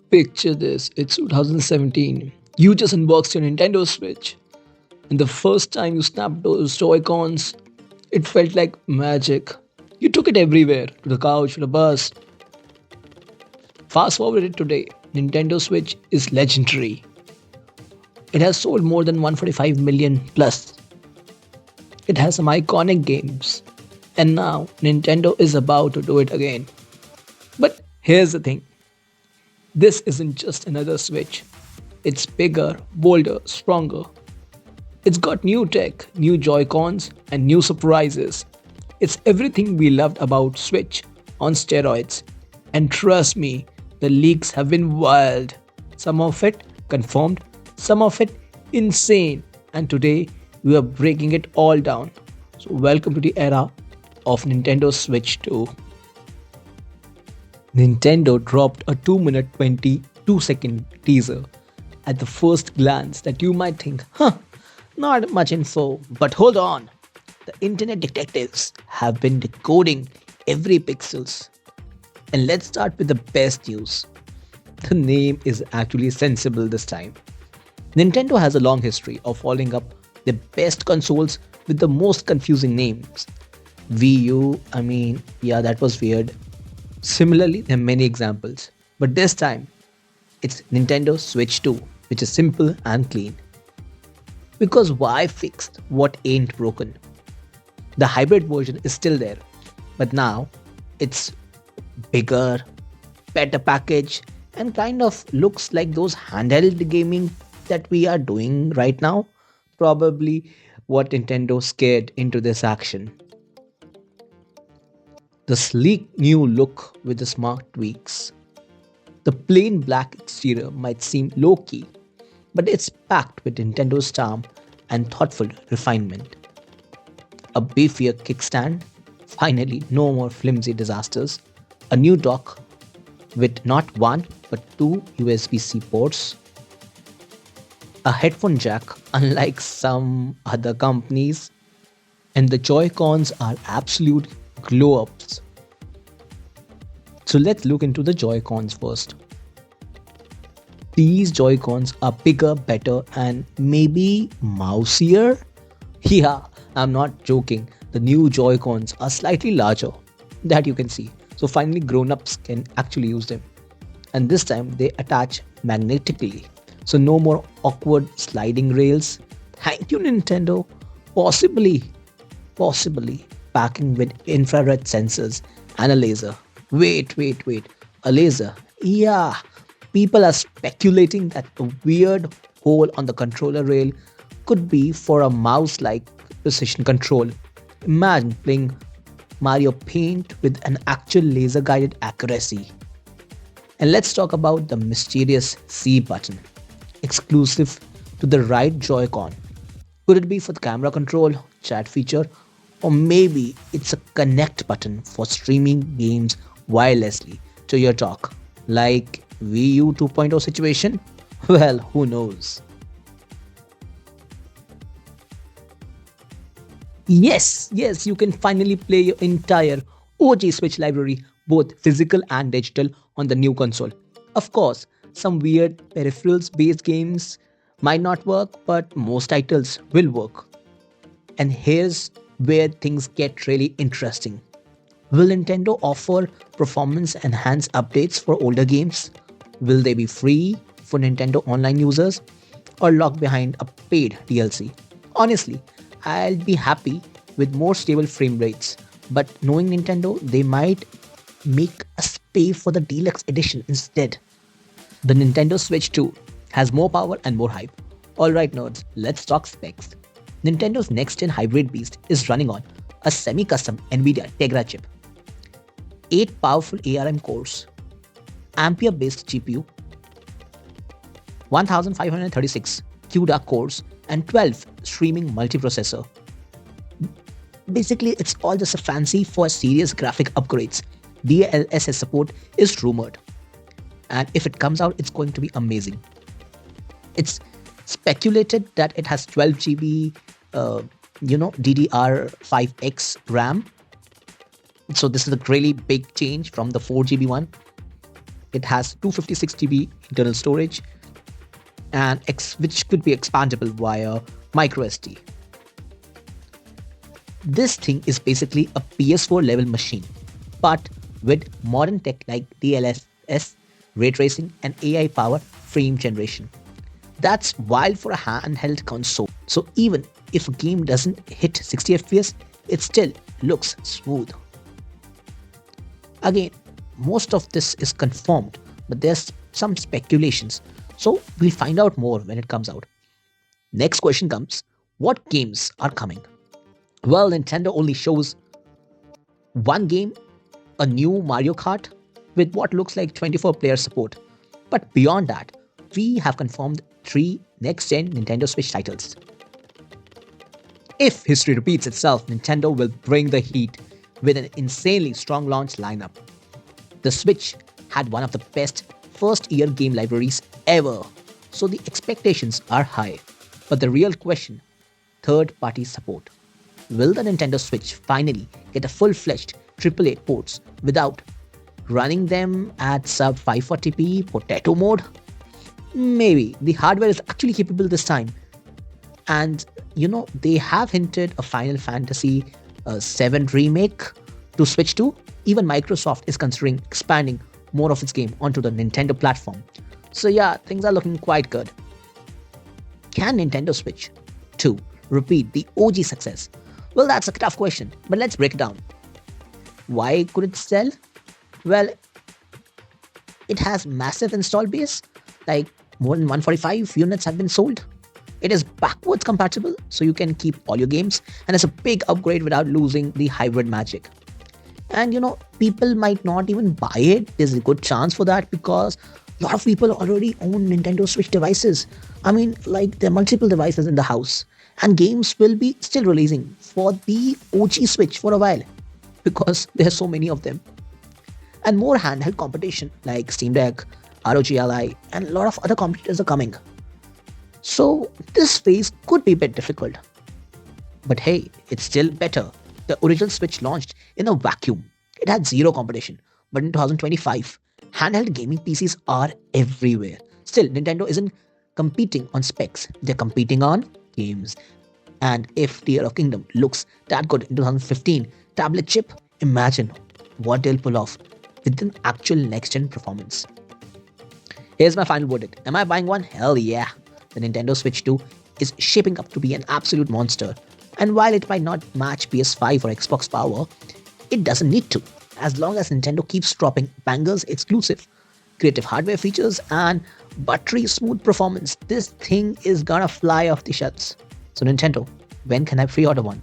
Picture this, it's 2017. You just unboxed your Nintendo Switch, and the first time you snapped those Joy-Cons, it felt like magic. You took it everywhere, to the couch, to the bus. Fast forward it today, Nintendo Switch is legendary. It has sold more than 145 million plus. It has some iconic games. And now Nintendo is about to do it again. But here's the thing. This isn't just another Switch. It's bigger, bolder, stronger. It's got new tech, new Joy-Cons, and new surprises. It's everything we loved about Switch on steroids. And trust me, the leaks have been wild. Some of it confirmed, some of it insane. And today we are breaking it all down. So welcome to the era of Nintendo Switch 2. Nintendo dropped a 2-minute 22-second teaser. At the first glance that you might think, not much info, but hold on. The internet detectives have been decoding every pixels. And let's start with the best news. The name is actually sensible this time. Nintendo has a long history of following up the best consoles with the most confusing names. Wii U, that was weird. Similarly, there are many examples. But this time, it's Nintendo Switch 2, which is simple and clean. Because why fix what ain't broken? The hybrid version is still there, but now it's bigger, better package, and kind of looks like those handheld gaming that we are doing right now. Probably what Nintendo scared into this action. The sleek new look with the smart tweaks. The plain black exterior might seem low key, but it's packed with Nintendo's charm and thoughtful refinement. A beefier kickstand, finally, no more flimsy disasters. A new dock with not one but two USB-C ports. A headphone jack, unlike some other companies. And the Joy-Cons are absolute glow ups. So let's look into the Joy-Cons first. These Joy-Cons are bigger, better, and maybe mousier? Yeah, I'm not joking. The new Joy-Cons are slightly larger, that you can see. So finally grown-ups can actually use them. And this time they attach magnetically. So no more awkward sliding rails. Thank you, Nintendo. Possibly packing with infrared sensors and a laser. Wait. A laser? Yeah. People are speculating that the weird hole on the controller rail could be for a mouse-like precision control. Imagine playing Mario Paint with an actual laser-guided accuracy. And let's talk about the mysterious C button, exclusive to the right Joy-Con. Could it be for the camera control, chat feature, or maybe it's a connect button for streaming games wirelessly to your dock, like Wii U 2.0 situation? Well, who knows? Yes, you can finally play your entire OG Switch library, both physical and digital, on the new console. Of course, some weird peripherals based games might not work, but most titles will work. And here's where things get really interesting. Will Nintendo offer performance enhanced updates for older games? Will they be free for Nintendo Online users or locked behind a paid DLC? Honestly, I'll be happy with more stable frame rates, but knowing Nintendo, they might make us pay for the deluxe edition instead. The Nintendo Switch 2 has more power and more hype. Alright nerds, let's talk specs. Nintendo's next-gen hybrid beast is running on a semi-custom NVIDIA Tegra chip, 8 powerful ARM cores, Ampere-based GPU, 1536 CUDA cores, and 12 streaming multiprocessor. Basically, it's all just a fancy for serious graphic upgrades. DLSS support is rumored, and if it comes out, it's going to be amazing. It's speculated that it has 12 GB, DDR5X RAM. So this is a really big change from the 4 GB one. It has 256 GB internal storage and which could be expandable via micro SD. This thing is basically a PS4 level machine, but with modern tech like DLSS, ray tracing, and AI powered frame generation. That's wild for a handheld console. So even if a game doesn't hit 60 FPS, it still looks smooth. Again, most of this is confirmed, but there's some speculations. So we'll find out more when it comes out. Next question comes, what games are coming? Well, Nintendo only shows one game, a new Mario Kart with what looks like 24-player support. But beyond that, we have confirmed 3 next-gen Nintendo Switch titles. If history repeats itself, Nintendo will bring the heat with an insanely strong launch lineup. The Switch had one of the best first-year game libraries ever, so the expectations are high. But the real question, third-party support. Will the Nintendo Switch finally get a full-fledged AAA ports without running them at sub 540p potato mode? Maybe. The hardware is actually capable this time. And they have hinted a Final Fantasy VII remake to Switch 2. Even Microsoft is considering expanding more of its game onto the Nintendo platform. So yeah, things are looking quite good. Can Nintendo Switch 2 repeat the OG success? Well, that's a tough question, but let's break it down. Why could it sell? Well, it has massive install base, like more than 145 units have been sold. It is backwards compatible, so you can keep all your games, and it's a big upgrade without losing the hybrid magic. And people might not even buy it. There's a good chance for that because a lot of people already own Nintendo Switch devices. I mean, like there are multiple devices in the house, and games will be still releasing for the OG Switch for a while because there are so many of them. And more handheld competition like Steam Deck, ROG Ally, and a lot of other competitors are coming. So this phase could be a bit difficult. But hey, it's still better. The original Switch launched in a vacuum. It had zero competition. But in 2025, handheld gaming PCs are everywhere. Still, Nintendo isn't competing on specs. They're competing on games. And if Tear of Kingdom looks that good in 2015 tablet chip, imagine what they'll pull off with an actual next-gen performance. Here's my final verdict. Am I buying one? Hell yeah. The Nintendo Switch 2 is shaping up to be an absolute monster. And while it might not match PS5 or Xbox power, it doesn't need to. As long as Nintendo keeps dropping bangers exclusive, creative hardware features, and buttery smooth performance, this thing is gonna fly off the shelves. So Nintendo, when can I pre-order one?